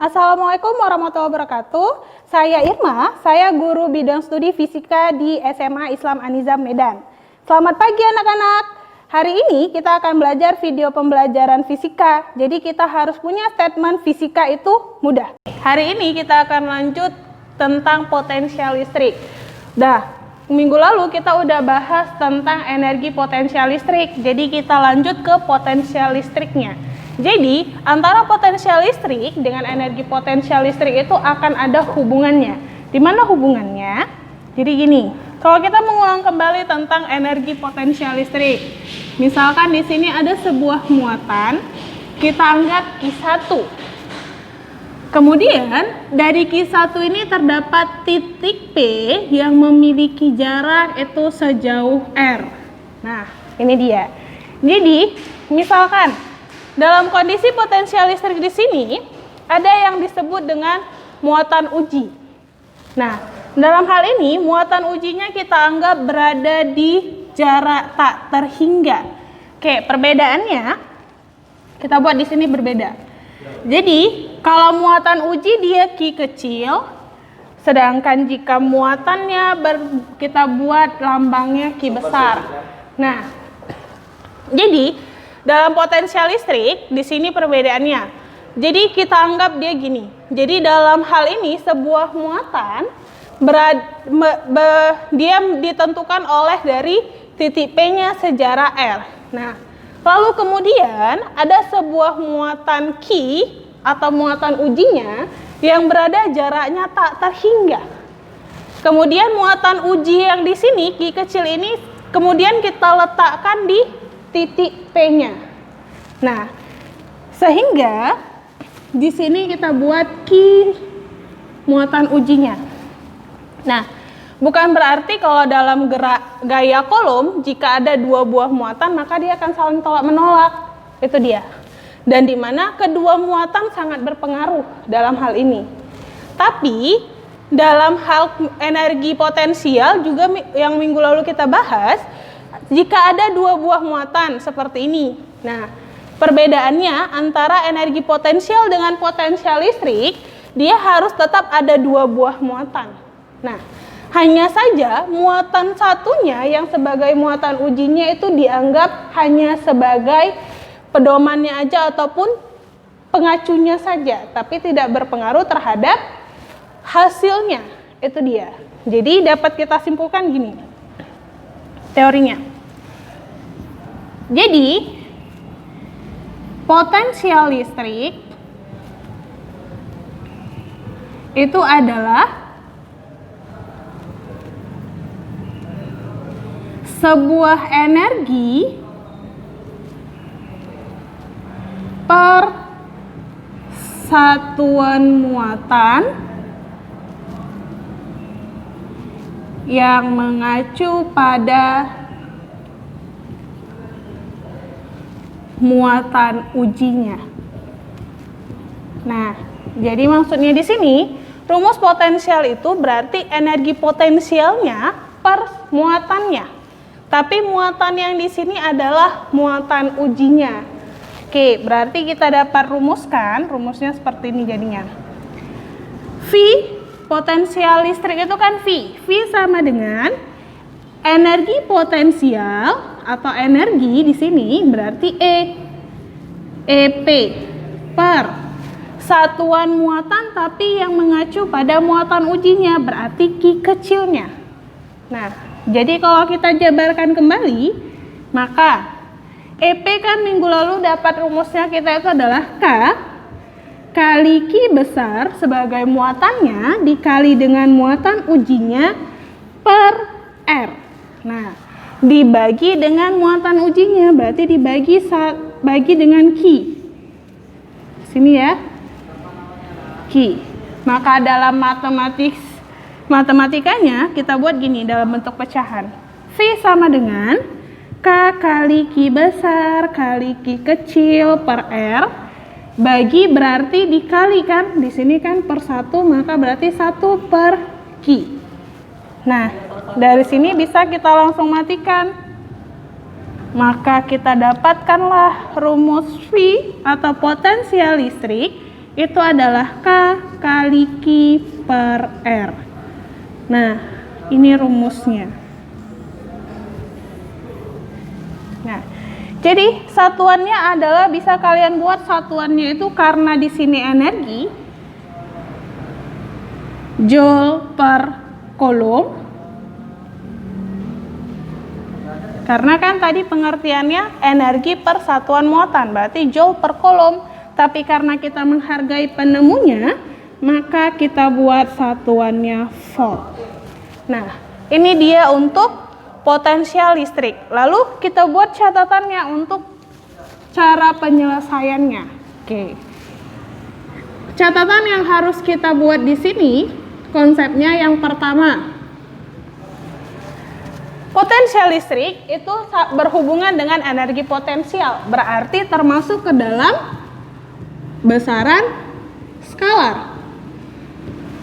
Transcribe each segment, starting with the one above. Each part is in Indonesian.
Assalamualaikum warahmatullahi wabarakatuh. Saya Irma, saya guru bidang studi fisika di SMA Islam An-Nizam Medan. Selamat pagi anak-anak. Hari ini kita akan belajar video pembelajaran fisika. Jadi kita harus punya statement fisika itu mudah. Hari ini kita akan lanjut tentang potensial listrik. Minggu lalu kita udah bahas tentang energi potensial listrik. Jadi kita lanjut ke potensial listriknya. Jadi, antara potensial listrik dengan energi potensial listrik itu akan ada hubungannya. Di mana hubungannya? Jadi gini, kalau kita mengulang kembali tentang energi potensial listrik. Misalkan di sini ada sebuah muatan, kita anggap Q1. Kemudian, dari Q1 ini terdapat titik P yang memiliki jarak itu sejauh R. Nah, ini dia. Jadi, misalkan dalam kondisi potensial listrik di sini, ada yang disebut dengan muatan uji. Nah, dalam hal ini, muatan ujinya kita anggap berada di jarak tak terhingga. Oke, perbedaannya, kita buat di sini berbeda. Jadi, kalau muatan uji dia Q kecil, sedangkan jika muatannya kita buat lambangnya Q besar. Nah, jadi dalam potensial listrik, di sini perbedaannya. Jadi kita anggap dia gini. Jadi dalam hal ini sebuah muatan dia ditentukan oleh dari titik P-nya sejarak R. Nah, lalu kemudian ada sebuah muatan Q atau muatan ujinya yang berada jaraknya tak terhingga. Kemudian muatan uji yang di sini Q kecil ini kemudian kita letakkan di titik P-nya. Nah, sehingga di sini kita buat Q muatan ujinya. Nah, bukan berarti kalau dalam gaya kolom jika ada dua buah muatan maka dia akan saling tolak menolak. Itu dia. Dan di mana kedua muatan sangat berpengaruh dalam hal ini. Tapi dalam hal energi potensial juga yang minggu lalu kita bahas, jika ada dua buah muatan seperti ini. Nah, perbedaannya antara energi potensial dengan potensial listrik, dia harus tetap ada dua buah muatan. Nah, hanya saja muatan satunya yang sebagai muatan ujinya itu dianggap hanya sebagai pedomannya aja ataupun pengacunya saja, tapi tidak berpengaruh terhadap hasilnya. Itu dia. Jadi dapat kita simpulkan gini teorinya. Jadi, potensial listrik itu adalah sebuah energi per satuan muatan yang mengacu pada muatan ujinya. Nah, jadi maksudnya di sini rumus potensial itu berarti energi potensialnya per muatannya. Tapi muatan yang di sini adalah muatan ujinya. Oke, berarti kita dapat rumuskan, rumusnya seperti ini jadinya. V potensial listrik itu kan V. V sama dengan energi potensial atau energi di sini berarti EP per satuan muatan tapi yang mengacu pada muatan ujinya berarti Q kecilnya. Nah, jadi kalau kita jabarkan kembali, maka EP kan minggu lalu dapat rumusnya kita itu adalah K kali Q besar sebagai muatannya dikali dengan muatan ujinya per R. Nah, dibagi dengan muatan ujinya berarti bagi dengan Q. Sini ya. Q. Maka dalam matematikanya kita buat gini dalam bentuk pecahan. V sama dengan K kali Q besar kali Q kecil per R bagi berarti dikalikan. Di sini kan per 1 maka berarti 1 per Q. Nah, dari sini bisa kita langsung matikan. Maka kita dapatkanlah rumus V atau potensial listrik itu adalah K kali Q per R. Nah, ini rumusnya. Nah, jadi satuannya adalah bisa kalian buat satuannya itu karena di sini energi Joule per Coulomb. Karena kan tadi pengertiannya energi per satuan muatan, berarti Joule per Coulomb. Tapi karena kita menghargai penemunya, maka kita buat satuannya volt. Nah, ini dia untuk potensial listrik. Lalu kita buat catatannya untuk cara penyelesaiannya. Oke. Catatan yang harus kita buat di sini, konsepnya yang pertama. Potensial listrik itu berhubungan dengan energi potensial, berarti termasuk ke dalam besaran skalar.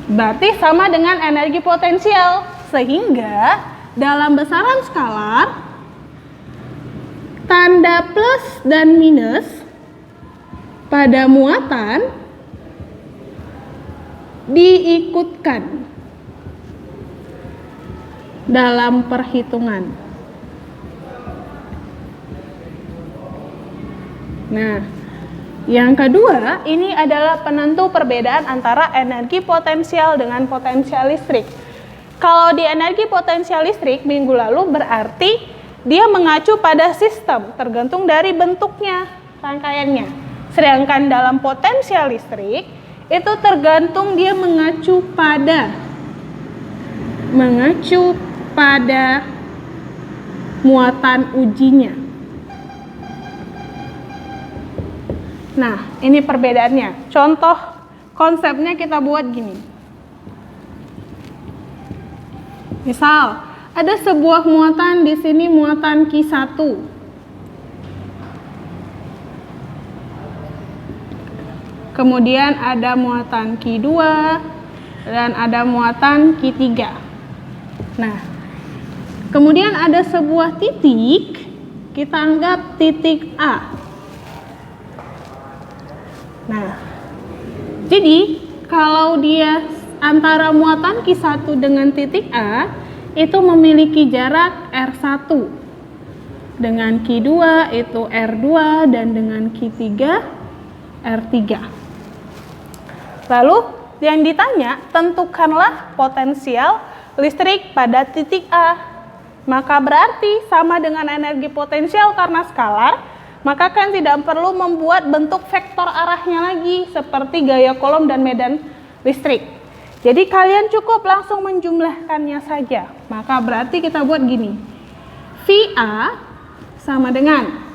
Berarti sama dengan energi potensial, sehingga dalam besaran skalar, tanda plus dan minus pada muatan diikutkan dalam perhitungan. Nah, yang kedua, ini adalah penentu perbedaan antara energi potensial dengan potensial listrik. Kalau di energi potensial listrik minggu lalu berarti dia mengacu pada sistem, tergantung dari bentuknya, rangkaiannya. Sedangkan dalam potensial listrik itu tergantung dia mengacu pada muatan ujinya. Nah, ini perbedaannya. Contoh konsepnya kita buat gini. Misal, ada sebuah muatan di sini, muatan Q1. Kemudian ada muatan Q2 dan ada muatan Q3. Nah, kemudian ada sebuah titik, kita anggap titik A. Nah, jadi kalau dia antara muatan Q1 dengan titik A itu memiliki jarak R1. Dengan Q2 itu R2 dan dengan Q3 R3. Lalu yang ditanya, tentukanlah potensial listrik pada titik A. Maka berarti sama dengan energi potensial karena skalar, maka kan tidak perlu membuat bentuk vektor arahnya lagi seperti gaya Coulomb dan medan listrik. Jadi kalian cukup langsung menjumlahkannya saja. Maka berarti kita buat gini. VA sama dengan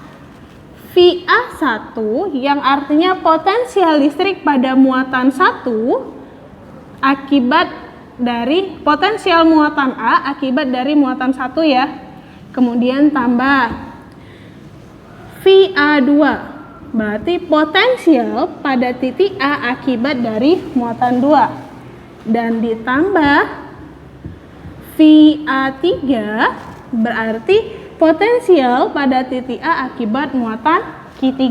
VA1 yang artinya potensial listrik pada muatan 1 akibat dari potensial muatan A akibat dari muatan 1 ya. Kemudian tambah VA2 berarti potensial pada titik A akibat dari muatan 2. Dan ditambah VA3 berarti potensial pada titik A akibat muatan Q3.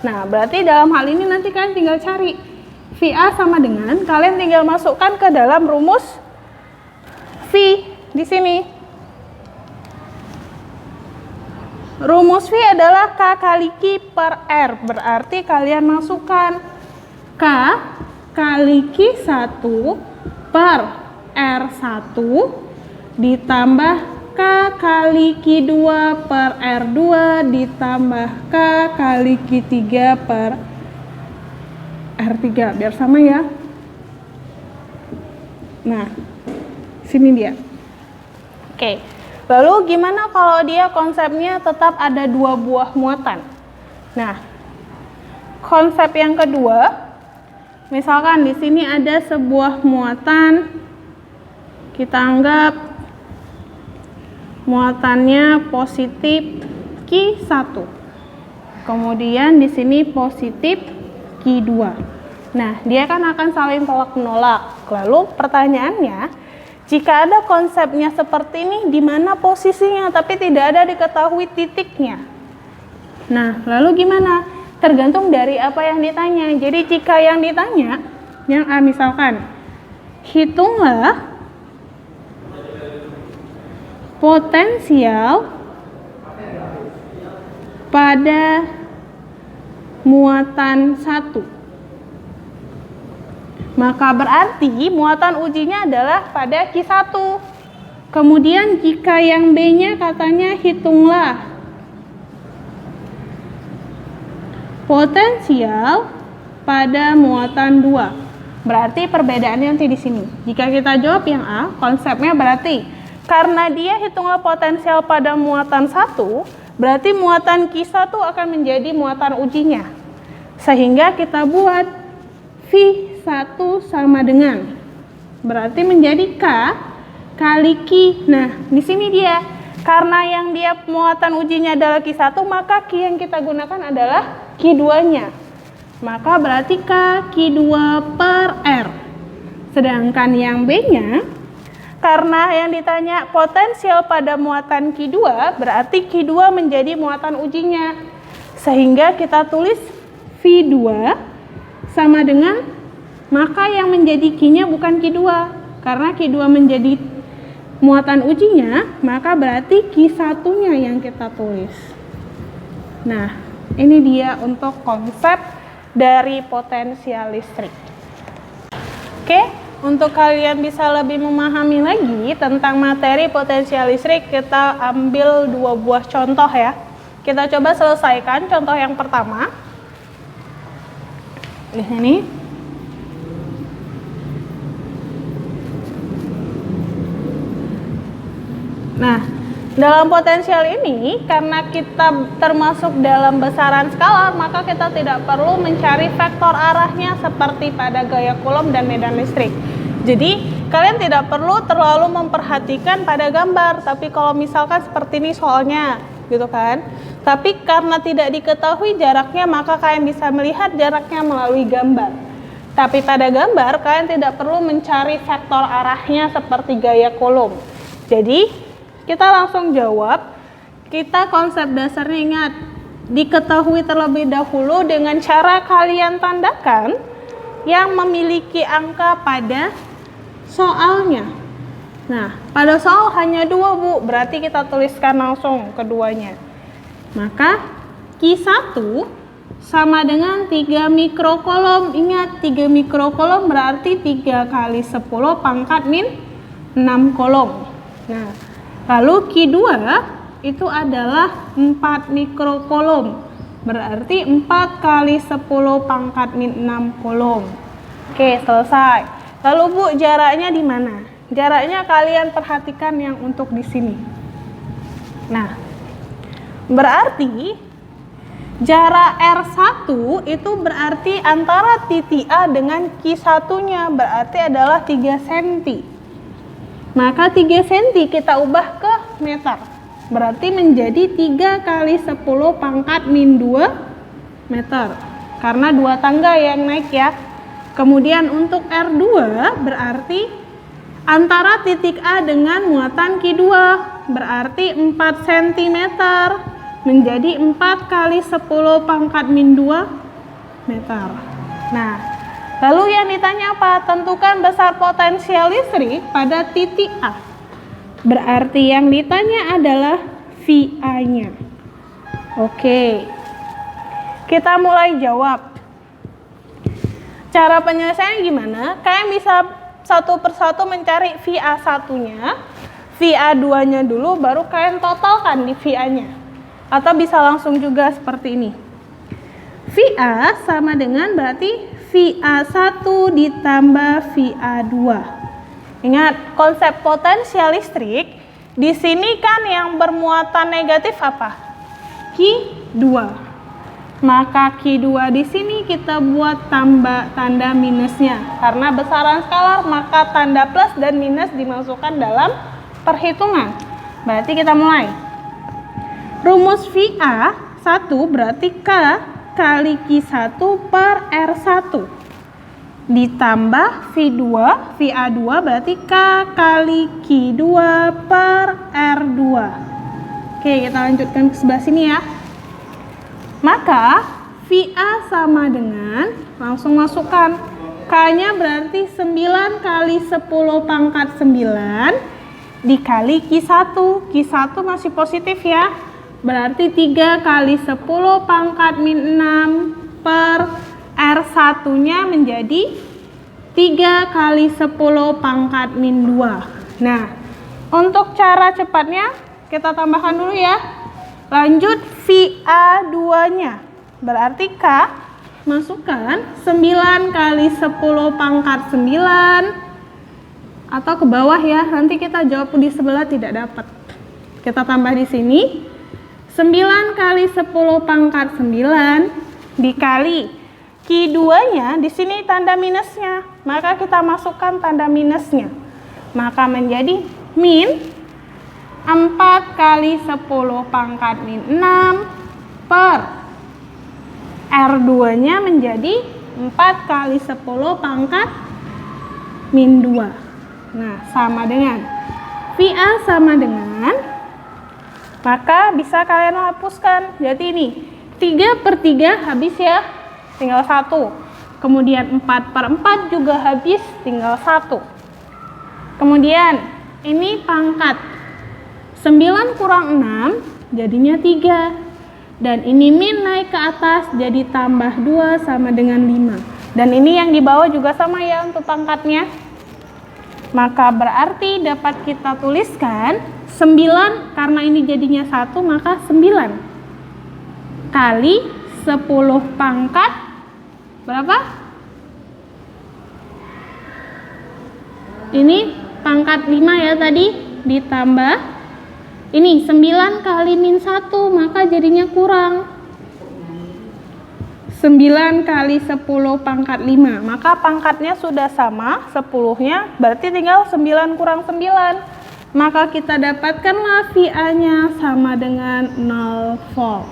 Nah, berarti dalam hal ini nanti kalian tinggal cari VA sama dengan, kalian tinggal masukkan ke dalam rumus V di sini. Rumus V adalah K kali Q per R, berarti kalian masukkan K kali Q1 per R1 ditambah K kali Q2 per R2 ditambah K kali Q3 per R3, biar sama ya. Nah, sini dia. Oke, lalu gimana kalau dia konsepnya tetap ada dua buah muatan? Nah, konsep yang kedua, misalkan di sini ada sebuah muatan, kita anggap muatannya positif Q1. Kemudian di sini positif Q2. Nah, dia kan akan saling tolak menolak. Lalu pertanyaannya, jika ada konsepnya seperti ini, di mana posisinya tapi tidak ada diketahui titiknya? Nah, lalu gimana? Tergantung dari apa yang ditanya. Jadi jika yang ditanya, yang A misalkan, hitunglah potensial pada muatan 1. Maka berarti muatan ujinya adalah pada Q1. Kemudian jika yang B-nya katanya hitunglah potensial pada muatan 2. Berarti perbedaannya nanti di sini. Jika kita jawab yang A, konsepnya berarti karena dia hitunglah potensial pada muatan 1, berarti muatan Q1 akan menjadi muatan ujinya. Sehingga kita buat V1 sama dengan, berarti menjadi K kali Q. Nah, di sini dia. Karena yang dia muatan ujinya adalah Q1, maka Q yang kita gunakan adalah Q2-nya. Maka berarti K Q2 per R. Sedangkan yang B-nya, karena yang ditanya potensial pada muatan Q2, berarti Q2 menjadi muatan ujinya. Sehingga kita tulis V2 sama dengan, maka yang menjadi Q-nya bukan Q2. Karena Q2 menjadi muatan ujinya, maka berarti Q1-nya yang kita tulis. Nah, ini dia untuk konsep dari potensial listrik. Oke, untuk kalian bisa lebih memahami lagi tentang materi potensial listrik, kita ambil 2 buah contoh ya. Kita coba selesaikan contoh yang pertama. Di sini. Nah, dalam potensial ini, karena kita termasuk dalam besaran skalar, maka kita tidak perlu mencari vektor arahnya seperti pada gaya Coulomb dan medan listrik. Jadi, kalian tidak perlu terlalu memperhatikan pada gambar, tapi kalau misalkan seperti ini soalnya, gitu kan. Tapi karena tidak diketahui jaraknya, maka kalian bisa melihat jaraknya melalui gambar. Tapi pada gambar, kalian tidak perlu mencari vektor arahnya seperti gaya Coulomb. Jadi, kita langsung jawab. Kita konsep dasarnya ingat, diketahui terlebih dahulu dengan cara kalian tandakan yang memiliki angka pada soalnya. Nah, pada soal hanya 2 Bu, berarti kita tuliskan langsung keduanya. Maka Q1 sama dengan 3 mikrokolom. Ingat, 3 mikrokolom berarti 3 kali 10 pangkat min 6 kolom. Nah, lalu Q2 itu adalah 4 mikrokolom. Berarti 4 kali 10 pangkat min 6 kolom. Oke, selesai. Lalu Bu, jaraknya di mana? Jaraknya kalian perhatikan yang untuk di sini. Nah, berarti jarak R1 itu berarti antara titik A dengan Q1-nya, berarti adalah 3 cm. Maka 3 cm kita ubah ke meter. Berarti menjadi 3 kali 10 pangkat min 2 meter. Karena 2 tangga yang naik ya. Kemudian untuk R2 berarti antara titik A dengan muatan Q2. Berarti 4 cm. Menjadi 4 kali 10 pangkat min 2 meter. Nah, lalu yang ditanya apa? Tentukan besar potensial listrik pada titik A. Berarti yang ditanya adalah VA-nya. Oke. Kita mulai jawab. Cara penyelesaiannya gimana? Kalian bisa satu persatu mencari VA1-nya, VA2-nya dulu, baru kalian totalkan di VA-nya. Atau bisa langsung juga seperti ini. VA sama dengan berarti VA1 ditambah VA2. Ingat, konsep potensial listrik di sini kan yang bermuatan negatif apa? Q2. Maka Q2 di sini kita buat tambah tanda minusnya. Karena besaran skalar, maka tanda plus dan minus dimasukkan dalam perhitungan. Berarti kita mulai. Rumus VA1 berarti K kali Q1 per R1 ditambah V2, VA2 berarti K kali Q2 per R2. Oke, kita lanjutkan ke sebelah sini ya. Maka VA sama dengan, langsung masukkan. K-nya berarti 9 kali 10 pangkat 9 dikali Q1. Q1 masih positif ya. Berarti 3 kali 10 pangkat min 6 per R1-nya menjadi 3 kali 10 pangkat min 2. Nah, untuk cara cepatnya kita tambahkan dulu ya. Lanjut VA2-nya. Berarti K masukkan 9 kali 10 pangkat 9 atau ke bawah ya, nanti kita jawab di sebelah tidak dapat. Kita tambah di sini 9 kali 10 pangkat 9 dikali Q2-nya, di sini tanda minusnya, maka kita masukkan tanda minusnya. Maka menjadi min 4 kali 10 pangkat min 6 per R2-nya menjadi 4 kali 10 pangkat min 2. Nah, sama dengan VA sama dengan, maka bisa kalian hapuskan. Jadi ini 3 per 3 habis ya, tinggal 1. Kemudian 4 per 4 juga habis, tinggal 1. Kemudian ini pangkat 9 kurang 6 jadinya 3. Dan ini min naik ke atas jadi tambah 2 sama dengan 5. Dan ini yang di bawah juga sama ya untuk pangkatnya. Maka berarti dapat kita tuliskan 9, karena ini jadinya 1, maka 9 kali 10 pangkat berapa? Ini pangkat 5 ya tadi, ditambah ini 9 kali min 1, maka jadinya kurang 9 kali 10 pangkat 5. Maka pangkatnya sudah sama 10-nya, berarti tinggal 9 kurang 9. Maka kita dapatkanlah VA-nya sama dengan 0 volt.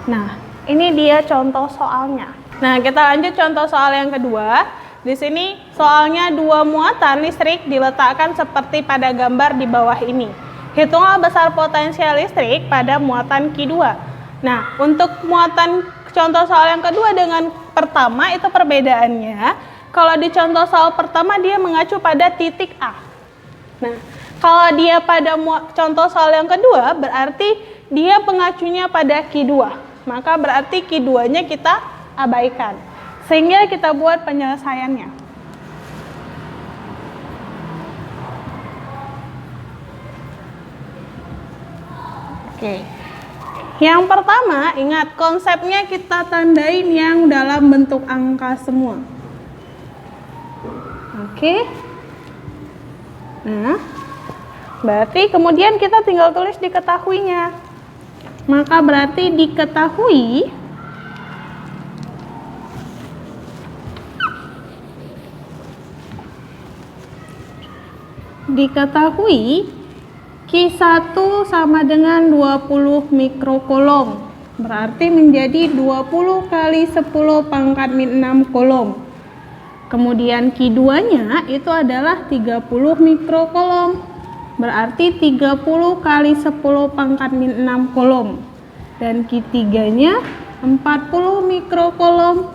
Nah, ini dia contoh soalnya. Nah, kita lanjut contoh soal yang kedua. Di sini soalnya 2 muatan listrik diletakkan seperti pada gambar di bawah ini. Hitunglah besar potensial listrik pada muatan Q2. Nah, untuk muatan contoh soal yang kedua dengan pertama itu perbedaannya. Kalau di contoh soal pertama dia mengacu pada titik A. Nah, kalau dia pada contoh soal yang kedua berarti dia pengacunya pada Q2. Maka berarti Q2-nya kita abaikan. Sehingga kita buat penyelesaiannya. Oke. Yang pertama, ingat konsepnya kita tandain yang dalam bentuk angka semua. Oke. Nah, berarti kemudian kita tinggal tulis diketahuinya. Maka berarti diketahui Q1 sama dengan 20 mikrokolom. Berarti menjadi 20 kali 10 pangkat min 6 kolom. Kemudian Q2-nya itu adalah 30 mikrokolom. Berarti 30 kali 10 pangkat min 6 kolom. Dan Q3-nya 40 mikrokolom.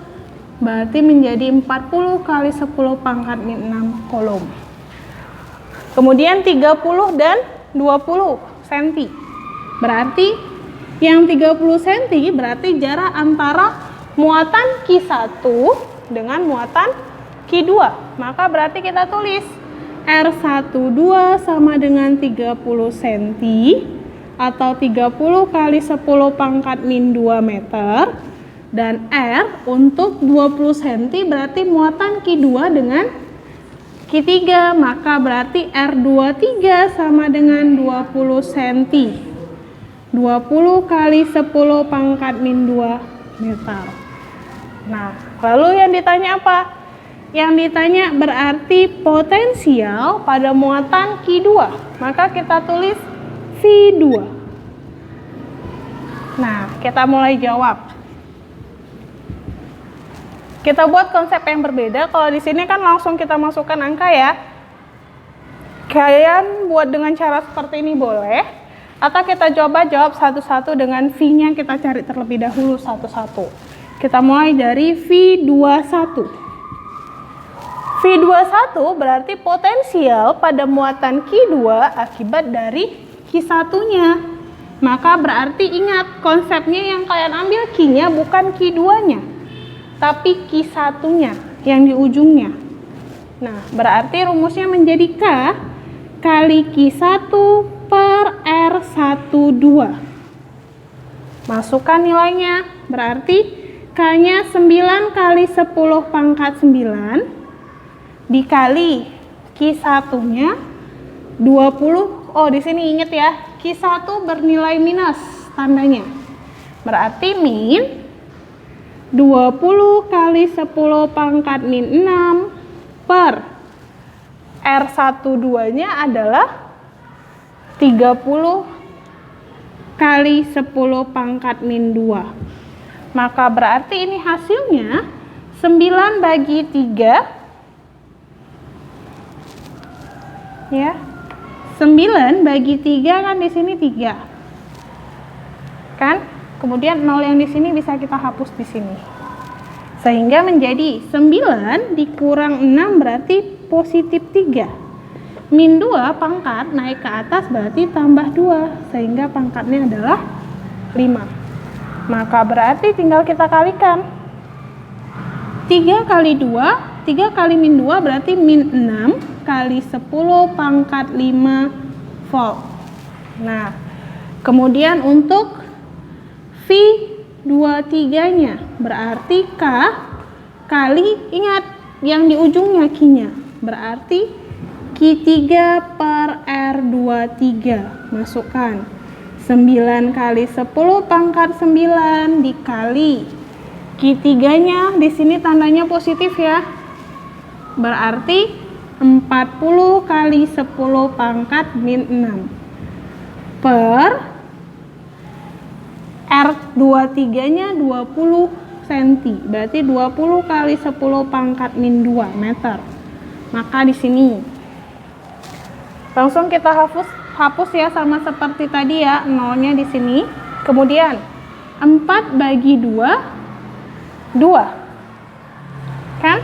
Berarti menjadi 40 kali 10 pangkat min 6 kolom. Kemudian 30 dan 20 cm. Berarti yang 30 cm berarti jarak antara muatan Q1 dengan muatan Q2. Maka berarti kita tulis R12 sama dengan 30 cm atau 30 kali 10 pangkat min 2 meter. Dan R untuk 20 cm berarti muatan Q2 dengan Q3, maka berarti R23 sama dengan 20 cm. 20 kali 10 pangkat min 2 meter. Nah, lalu yang ditanya apa? Yang ditanya berarti potensial pada muatan Q2. Maka kita tulis V2. Nah, kita mulai jawab. Kita buat konsep yang berbeda. Kalau di sini kan langsung kita masukkan angka ya. Kalian buat dengan cara seperti ini boleh. Atau kita coba jawab satu-satu dengan V-nya kita cari terlebih dahulu satu-satu. Kita mulai dari V21. V21 berarti potensial pada muatan Q2 akibat dari Q1-nya. Maka berarti ingat konsepnya yang kalian ambil Q-nya bukan Q2-nya, tapi Q1-nya yang di ujungnya. Nah, berarti rumusnya menjadi K kali Q1 per R12. Masukkan nilainya, berarti K-nya 9 kali 10 pangkat 9 dikali Q1-nya 20. Oh, di sini ingat ya, Q1 bernilai minus tandanya. Berarti min 20 kali 10 pangkat min 6 per R12-nya adalah 30 kali 10 pangkat min 2. Maka berarti ini hasilnya 9 bagi 3 ya. 9 bagi 3 kan di sini 3. Kan? Kemudian 0 yang di sini bisa kita hapus di sini. Sehingga menjadi 9 dikurang 6 berarti positif 3. Min 2 pangkat naik ke atas berarti tambah 2. Sehingga pangkatnya adalah 5. Maka berarti tinggal kita kalikan. 3 kali 2, 3 kali min 2 berarti min 6 kali 10 pangkat 5 volt. Nah, kemudian untuk V23-nya berarti K kali, ingat yang di ujungnya Q-nya, berarti Q3 per R23. Masukkan 9 kali 10 pangkat 9 dikali Q3-nya, di sini tandanya positif ya. Berarti 40 kali 10 pangkat min 6 per R23-nya 20 cm. Berarti 20 kali 10 pangkat min 2 meter. Maka di sini langsung kita hapus ya, sama seperti tadi ya, nolnya di sini. Kemudian 4 bagi 2 kan?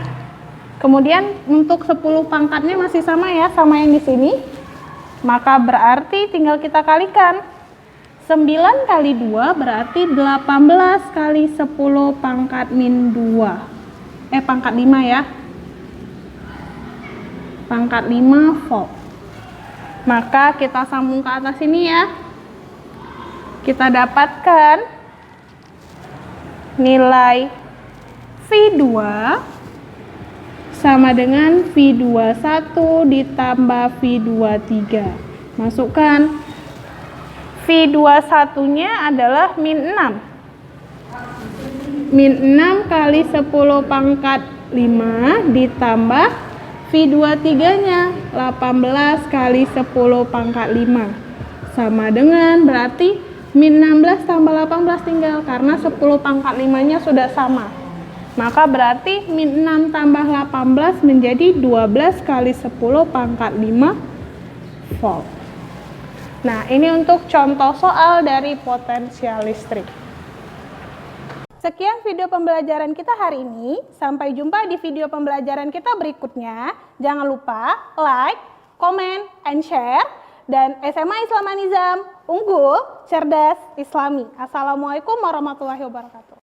Kemudian untuk 10 pangkatnya masih sama ya, sama yang di sini. Maka berarti tinggal kita kalikan. 9 kali 2 berarti 18 kali 10 pangkat min 2. Pangkat 5 ya. Pangkat 5 volt. Maka kita sambung ke atas ini ya. Kita dapatkan nilai V2 sama dengan V21 ditambah V23. Masukkan. V21-nya adalah min 6. Min 6 kali 10 pangkat 5 ditambah V23-nya 18 kali 10 pangkat 5. Sama dengan berarti min 16 tambah 18 tinggal, karena 10 pangkat 5-nya sudah sama. Maka berarti min 6 tambah 18 menjadi 12 kali 10 pangkat 5 volt. Nah, ini untuk contoh soal dari potensial listrik. Sekian video pembelajaran kita hari ini. Sampai jumpa di video pembelajaran kita berikutnya. Jangan lupa like, comment, and share. Dan SMA Islam An-Nizam, unggul, cerdas, islami. Assalamualaikum warahmatullahi wabarakatuh.